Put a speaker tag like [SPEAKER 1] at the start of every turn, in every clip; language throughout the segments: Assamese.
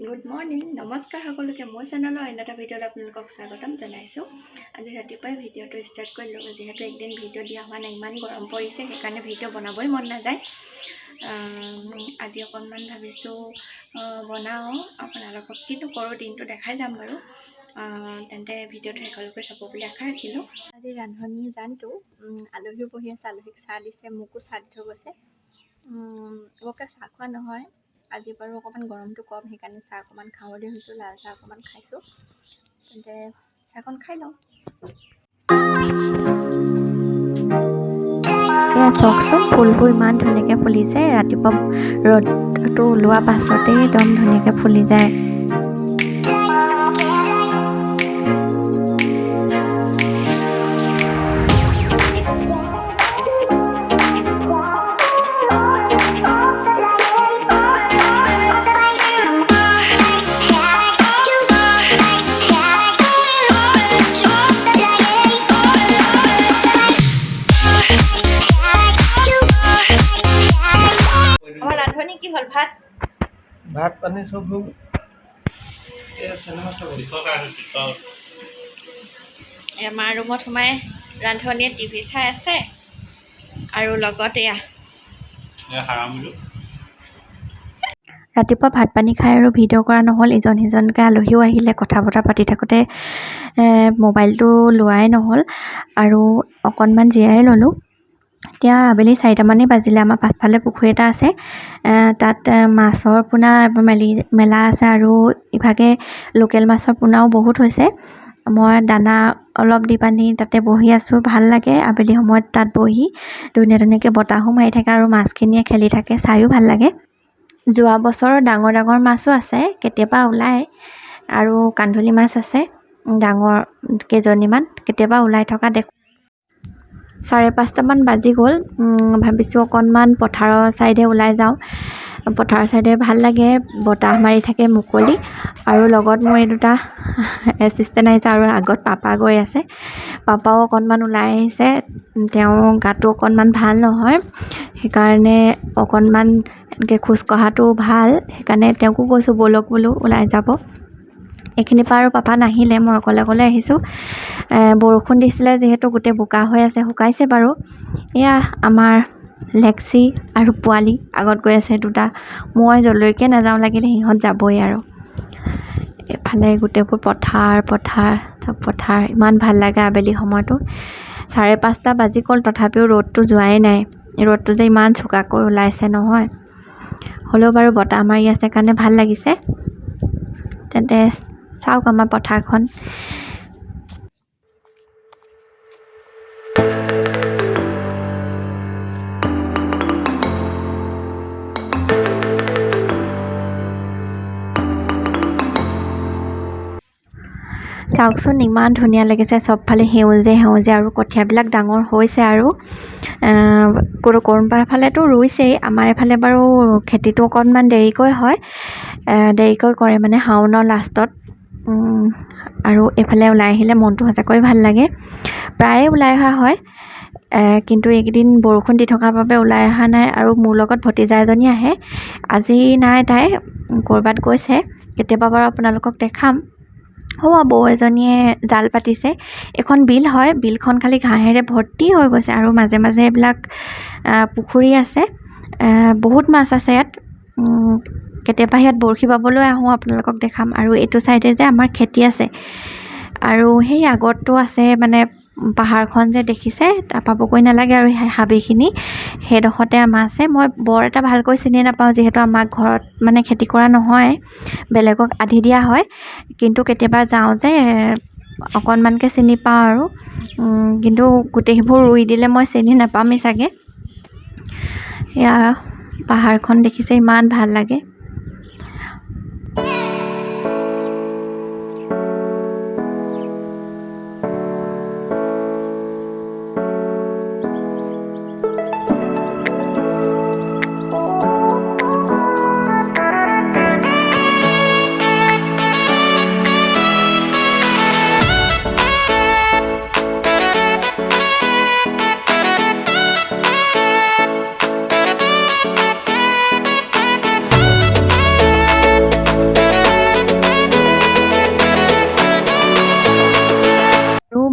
[SPEAKER 1] গুড মৰ্ণিং নমস্কাৰ সকলোকে মোৰ চেনেলৰ অন্য এটা ভিডিঅ'লৈ আপোনালোকক স্বাগতম জনাইছোঁ। আজি ৰাতিপুৱাই ভিডিঅ'টো ষ্টাৰ্ট কৰিলোঁ যিহেতু একদিন ভিডিঅ' দিয়া হোৱা নাই, ইমান গৰম পৰিছে সেইকাৰণে ভিডিঅ' বনাবই মন নাযায়। আজি অকণমান ভাবিছোঁ বনাওঁ, আপোনালোকক কিনো কৰোঁ দিনটো দেখাই যাম বাৰু। তেন্তে ভিডিঅ'টো শেষলৈকে চাব বুলি আশা ৰাখিলোঁ। আজি ৰান্ধনি জানটো আলহীও বহি আছে, আলহীক চাহ দিছে, মোকো চাহ দি থৈ গৈছে। বৰকৈ চাহ খোৱা নহয় আজি বাৰু, অকণমান গৰমটো কম সেইকাৰণে চাহ অকণমান খাওঁ বুলি ভাবিছোঁ। লাল চাহ অকণমান খাইছোঁ, তেন্তে চাহকণ খাই লওঁ। এয়া চাওকচোন, ফুলবোৰ ইমান ধুনীয়াকৈ ফুলিছে। ৰাতিপুৱা ৰ'দটো ওলোৱা পাছতেই একদম ধুনীয়াকৈ ফুলি যায়। কি হল ভাত
[SPEAKER 2] পানী সব হ'ল।
[SPEAKER 1] আমাৰ ৰুমত সোমাই ৰান্ধনীয়ে টিভি চাই আছে আৰু লগত ৰাতিপুৱা ভাত পানী খাই আৰু ভিডিঅ' কৰা নহ'ল। ইজন সিজনকৈ আলহীও আহিলে, কথা বতৰা পাতি থাকোঁতে মোবাইলটো লোৱাই নহ'ল আৰু অকণমান জিৰাই ল'লোঁ। এতিয়া আবেলি 4টামানেই বাজিলে। আমাৰ পাছফালে পুখুৰী এটা আছে, তাত মাছৰ পোনা মেলা আছে আৰু ইভাগে লোকেল মাছৰ পোনাও বহুত হৈছে। মই দানা অলপ দি পানি তাতে বহি আছোঁ। ভাল লাগে আবেলি সময়ত তাত বহি, ধুনীয়াকৈ বতাহো মাৰি থাকে আৰু মাছখিনিয়ে খেলি থাকে, চায়ো ভাল লাগে। যোৱা বছৰৰ ডাঙৰ ডাঙৰ মাছো আছে, কেতিয়াবা ওলায় আৰু কান্ধুলি মাছ আছে ডাঙৰ কেইজনীমান, কেতিয়াবা ওলাই থকা দেখোঁ। 5:30মান বাজি গ'ল। ভাবিছোঁ অকণমান পথাৰৰ ছাইডে ওলাই যাওঁ। পথাৰৰ ছাইডে ভাল লাগে, বতাহ মাৰি থাকে মুকলি আৰু লগত মোৰ এই দুটা এছিষ্টেণ্ট আহিছে আৰু আগত পাপা গৈ আছে। পাপাও অকণমান ওলাই আহিছে, তেওঁ গাটো অকণমান ভাল নহয়, সেইকাৰণে অকণমান এনেকৈ খোজ কঢ়াটো ভাল, সেইকাৰণে তেওঁকো কৈছোঁ ব'লক বোলো ওলাই যাব। এইখিনিৰ পৰা আৰু পাপা নাহিলে, মই অকলে আহিছোঁ। বৰষুণ দিছিলে যিহেতু গোটেই বোকা হৈ আছে, শুকাইছে বাৰু। এয়া আমাৰ লেক্সি আৰু পোৱালি আগত গৈ আছে দুটা। মই যলৈকে নাযাওঁ লাগিলে সিহঁত যাবই আৰু। এফালে গোটেইবোৰ পথাৰ ইমান ভাল লাগে আবেলি সময়টো। 5:30 বাজি গ'ল, তথাপিও ৰ'দটো যোৱাই নাই। ৰ'দটো যে ইমান চোকাকৈ ওলাইছে নহয়, হ'লেও বাৰু বতাহ মাৰি আছে কাৰণে ভাল লাগিছে। তেন্তে চাওক আমাৰ পথাৰখন। চাওকচোন ইমান ধুনীয়া লাগিছে, চবফালে সেউজীয়া আৰু কঠীয়াবিলাক ডাঙৰ হৈছে আৰু কৰোণপাৰা ফালেতো ৰুইছেই। আমাৰ এইফালে বাৰু খেতিটো অকণমান দেৰিকৈ হয়, দেৰিকৈ কৰে মানে শাওনৰ লাষ্টত। আৰু এইফালে ওলাই আহিলে মনটো সঁচাকৈ ভাল লাগে। প্ৰায়ে ওলাই অহা হয়, কিন্তু এইকেইদিন বৰষুণ দি থকাৰ বাবে ওলাই অহা নাই। আৰু মোৰ লগত ভতিজা এজনী আহে, আজি নাই, তাই ক'ৰবাত গৈছে। কেতিয়াবা বাৰু আপোনালোকক দেখাম। বৌ এজনীয়ে জাল পাতিছে। এখন বিল হয়, বিলখন খালি ঘাঁহেৰে ভৰ্তি হৈ গৈছে আৰু মাজে মাজে এইবিলাক পুখুৰী আছে, বহুত মাছ আছে ইয়াত। কেতিয়াবা ইয়াত বৰশী বাবলৈ আহোঁ, আপোনালোকক দেখাম। আৰু এইটো চাইডে যে আমাৰ খেতি আছে আৰু সেই আগতো আছে, মানে পাহাৰখন যে দেখিছে তাৰ পাবগৈ নালাগে আৰু হাবিখিনি সেইডোখৰতে আমাৰ আছে। মই বৰ এটা ভালকৈ চিনি নাপাওঁ, যিহেতু আমাৰ ঘৰত মানে খেতি কৰা নহয়, বেলেগক আধি দিয়া হয়। কিন্তু কেতিয়াবা যাওঁ যে অকণমানকৈ চিনি পাওঁ আৰু, কিন্তু গোটেইবোৰ ৰুই দিলে মই চিনি নাপামেই চাগে। এয়া পাহাৰখন দেখিছে, ইমান ভাল লাগে।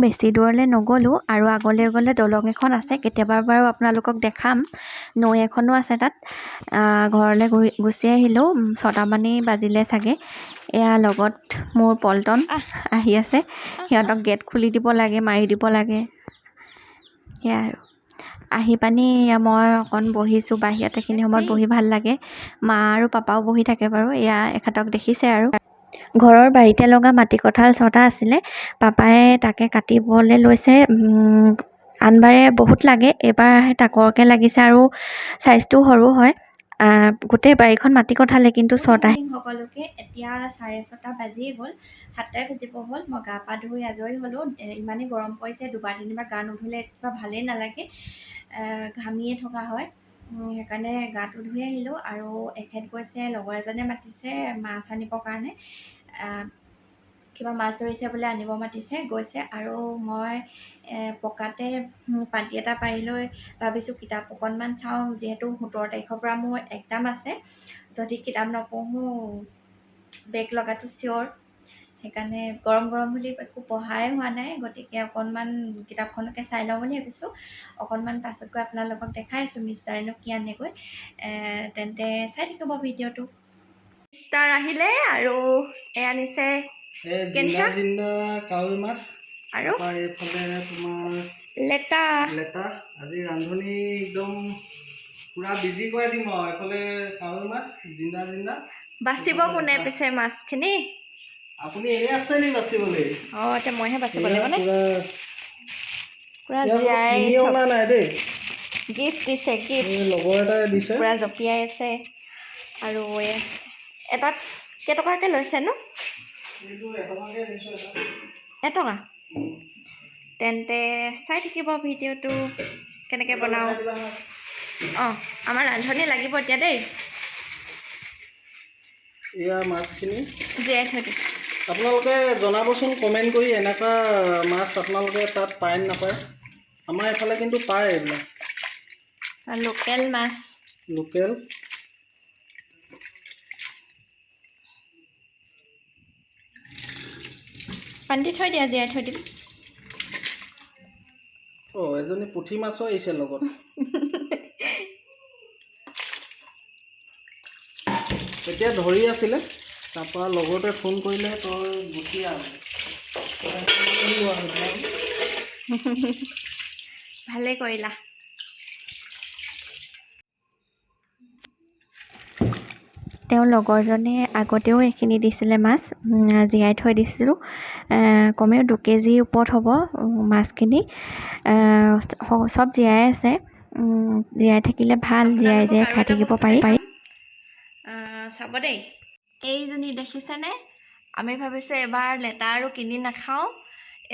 [SPEAKER 1] বেছি দূৰলৈ নগ'লোঁ আৰু আগলৈ গ'লে দলং এখন আছে, কেতিয়াবা বাৰু আপোনালোকক দেখাম। নৈ এখনো আছে তাত। ঘৰলৈ গুচি আহিলোঁ, 6টামানেই বাজিলে চাগে। এয়া লগত মোৰ পল্টন আহি আছে, সিহঁতক গেট খুলি দিব লাগে, মাৰি দিব লাগে, সেয়াই আৰু। আহি পানি মই অকণ বহিছোঁ বাহিৰত, এইখিনি সময়ত বহি ভাল লাগে। মা আৰু পাপাও বহি থাকে বাৰু, এয়া এখেতক দেখিছে আৰু। ঘৰৰ বাৰীতে লগা মাটি কঁঠাল 6টা আছিলে, পাপাই তাকে কাটিবলৈ লৈছে। আনবাৰে বহুত লাগে, এইবাৰ তাকৰকৈ লাগিছে আৰু চাইজটো সৰু হয়। গোটেই বাৰীখন মাটি কঁঠালে, কিন্তু 6টা। সকলোকে এতিয়া 6:30 বাজিয়ে গ'ল, 7টাই বাজিব হ'ল। মই গা পা ধুই আজৰি হ'লোঁ। ইমানেই গৰম পৰিছে, 2-3বাৰ গা নুধুলে কিবা ভালেই নালাগে, ঘামিয়ে থকা হয়। সেইকাৰণে গাটো ধুই আহিলোঁ। আৰু এখেত গৈছে, লগৰ এজনে মাতিছে মাছ আনিবৰ কাৰণে, কিবা মাছ ধৰিছে বোলে, আনিব মাতিছে, গৈছে। আৰু মই পকাতে পাটি এটা পাৰি লৈ ভাবিছোঁ কিতাপ অকণমান চাওঁ, যিহেতু 17 তাৰিখৰ পৰা মোৰ এক্সাম আছে। যদি কিতাপ নপঢ়োঁ বেক লগাটো চিয়'ৰ। সেইকাৰণে গৰম বুলি একো পঢ়াই হোৱা নাই, গতিকে অকণমান কিতাপখনকে চাই লওঁ বুলি ভাবিছোঁ। অকণমান পাছত গৈ আপোনালোকক দেখাই আছোঁ মিষ্টাৰেনো কি আনেগৈ। তেন্তে চাই থাকিব ভিডিঅ'টো। মিষ্টাৰ আহিলে আৰু এয়া নিছে
[SPEAKER 2] কাৱৈ মাছ,
[SPEAKER 1] আৰু
[SPEAKER 2] এইফালে তোমাৰ
[SPEAKER 1] লেটা।
[SPEAKER 2] আজি ৰান্ধনি একদম পুৰা বিজি কৰাই দিম আৰু। এইফালে কাৱৈ মাছ জিন্দা
[SPEAKER 1] বাচিব কোনে পিছে মাছখিনি?
[SPEAKER 2] আপুনি এনে আছে নি বাচিবলৈ?
[SPEAKER 1] এতিয়া মইহে বাচিব লাগিব নে? পুৰা
[SPEAKER 2] কিনি অনা নাই দেই,
[SPEAKER 1] গিফ্ট দিছে, গিফ্ট
[SPEAKER 2] লগৰ এটাই দিছে।
[SPEAKER 1] পুৰা জঁপিয়াই আছে। আৰু এটাত কেইটকাকৈ লৈছেনো? 1 টকা। তেন্তে চাই থাকিব ভিডিঅ'টো কেনেকৈ বনাওঁ। আমাৰ ৰান্ধনি লাগিব এতিয়া দেই।
[SPEAKER 2] এয়া মাছখিনি
[SPEAKER 1] জীয়াই থৈ দিছোঁ।
[SPEAKER 2] আপোনালোকে জনাবচোন কমেণ্ট কৰি, এনেকুৱা মাছ আপোনালোকে তাত পায় নাপায়। আমাৰ এইফালে কিন্তু পায় এইবিলাক
[SPEAKER 1] লোকেল মাছ।
[SPEAKER 2] লোকেল।
[SPEAKER 1] পানীত থৈ দিয়া, জীয়াই থৈ দিম।
[SPEAKER 2] এজনী পুঠি মাছো আহিছে লগত। এতিয়া ধৰি আছিলে, তাৰপৰা লগতে ফোন কৰিলে, তই গুচি আহ।
[SPEAKER 1] ভালেই কৰিলা। তেওঁৰ লগৰজনে আগতেও এইখিনি দিছিলে মাছ, জীয়াই থৈ দিছিলোঁ। কমেও 2 কেজি ওপৰত হ'ব মাছখিনি। চব জীয়াই আছে। জীয়াই থাকিলে ভাল, জীয়াই খাই থাকিব পাৰি। চাব দেই, এইজনী দেখিছেনে? আমি ভাবিছোঁ এবাৰ লেটা আৰু কিনি নাখাওঁ,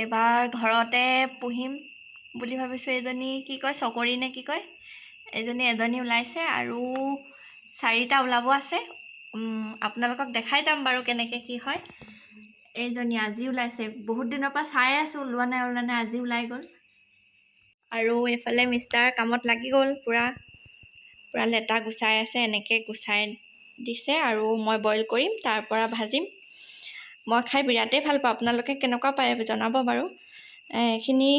[SPEAKER 1] এবাৰ ঘৰতে পুহিম বুলি ভাবিছোঁ। এইজনী কি কয়, চকৰি নে কি কয়, এজনী ওলাইছে আৰু 4টা ওলাব আছে। আপোনালোকক দেখাই যাম বাৰু কেনেকৈ কি হয়। এইজনী আজি ওলাইছে, বহুত দিনৰ পৰা চাই আছোঁ, ওলোৱা নাই আজি ওলাই গ'ল। আৰু এইফালে মিষ্টাৰ কামত লাগি গ'ল, পুৰা লেটা গুচাই আছে। এনেকৈ গুচাই দিছে আৰু মই বইল কৰিম, তাৰ পৰা ভাজিম। মই খাই বিৰাটেই ভাল পাওঁ, আপোনালোকে কেনেকুৱা পায় জনাব বাৰু। এইখিনি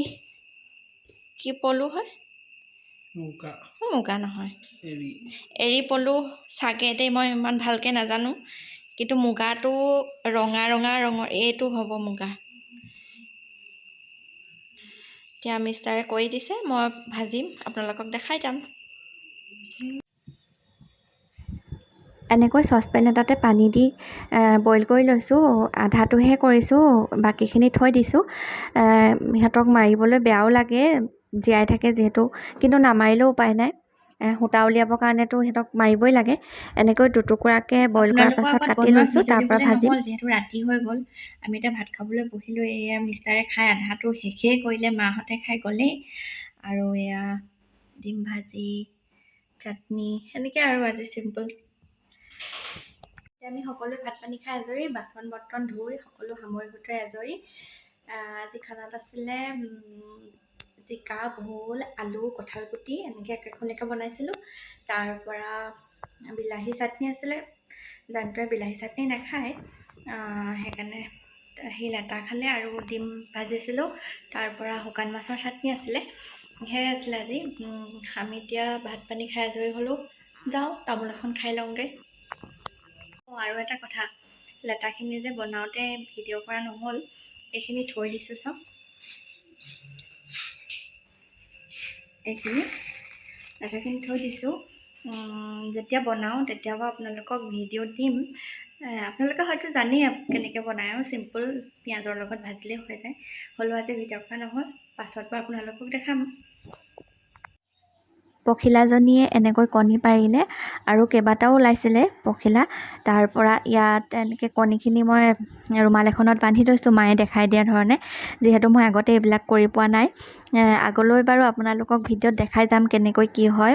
[SPEAKER 1] কি পলু হয়? মুগা নহয়, এৰী পলু চাগে দেই, মই ইমান ভালকৈ নাজানো। কিন্তু মুগাটো ৰঙা ৰঙৰ, এইটো হ'ব মুগা। এতিয়া মিষ্টাৰে কৰি দিছে, মই ভাজিম, আপোনালোকক দেখাই যাম। এনেকৈ চচপেন এটাতে পানী দি বইল কৰি লৈছোঁ। আধাটোহে কৰিছোঁ, বাকীখিনি থৈ দিছোঁ। সিহঁতক মাৰিবলৈ বেয়াও লাগে, জীয়াই থাকে যিহেতু, কিন্তু নামাৰিলেও উপায় নাই। সূতা উলিয়াবৰ কাৰণেতো সিহঁতক মাৰিবই লাগে। এনেকৈ দুটুকুৰাকৈ বইল কৰাৰ পাছত কাটি লৈছোঁ, তাৰ পৰা ভাজিম। যিহেতু ৰাতি হৈ গ'ল, আমি এতিয়া ভাত খাবলৈ বহিলোঁ। এয়া মিষ্টাৰে খাই আধাটো শেষেই কৰিলে, মাহঁতে খাই গ'লেই। আৰু এয়া ডিম ভাজি, চাটনি, সেনেকৈ আৰু আজি চিম্পল। আমি সকলোৱে ভাত পানী খাই আজৰি, বাচন বৰ্তন ধুই সকলো সামৰি সুতৰাই আজৰি। আজি খানাত আছিলে জিকা, ভোল, আলু, কঁঠালগুটি, এনেকৈ একেখনেকৈ বনাইছিলোঁ। তাৰ পৰা বিলাহী চাটনি আছিলে, জানটোৱে বিলাহী চাটনি নাখায়, সেইকাৰণে সেই লেটা খালে আৰু ডিম ভাজিছিলোঁ, তাৰ পৰা শুকান মাছৰ চাটনি আছিলে, সেয়াই আছিলে আজি। আমি এতিয়া ভাত পানী খাই আজৰি হ'লোঁ, যাওঁ তামোল এখন খাই লওঁগৈ। আৰু এটা কথা, লেটাখিনি যে বনাওঁতে ভিডিঅ' কৰা নহ'ল, এইখিনি থৈ দিছোঁ চাওক, এইখিনি লেটাখিনি থৈ দিছোঁ। যেতিয়া বনাওঁ তেতিয়া বাৰু আপোনালোকক ভিডিঅ' দিম। আপোনালোকে হয়তো জানেই কেনেকৈ বনায় আৰু চিম্পুল পিঁয়াজৰ লগত ভাজিলেই হৈ যায়। হ'লেও আজি ভিডিঅ' কৰা নহ'ল, পাছত বাৰু আপোনালোকক দেখাম। পখিলাজনীয়ে এনেকৈ কণী পাৰিলে আৰু কেইবাটাও ওলাইছিলে পখিলা। তাৰ পৰা ইয়াত এনেকৈ কণীখিনি মই ৰুমাল এখনত বান্ধি থৈছোঁ, মায়ে দেখাই দিয়া ধৰণে, যিহেতু মই আগতে এইবিলাক কৰি পোৱা নাই। আগলৈ বাৰু আপোনালোকক ভিডিঅ'ত দেখাই যাম কেনেকৈ কি হয়।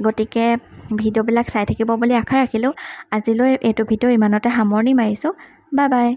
[SPEAKER 1] গতিকে ভিডিঅ'বিলাক চাই থাকিব বুলি আশা ৰাখিলোঁ। আজিলৈ এইটো ভিডিঅ' ইমানতে সামৰণি মাৰিছোঁ। Bye bye.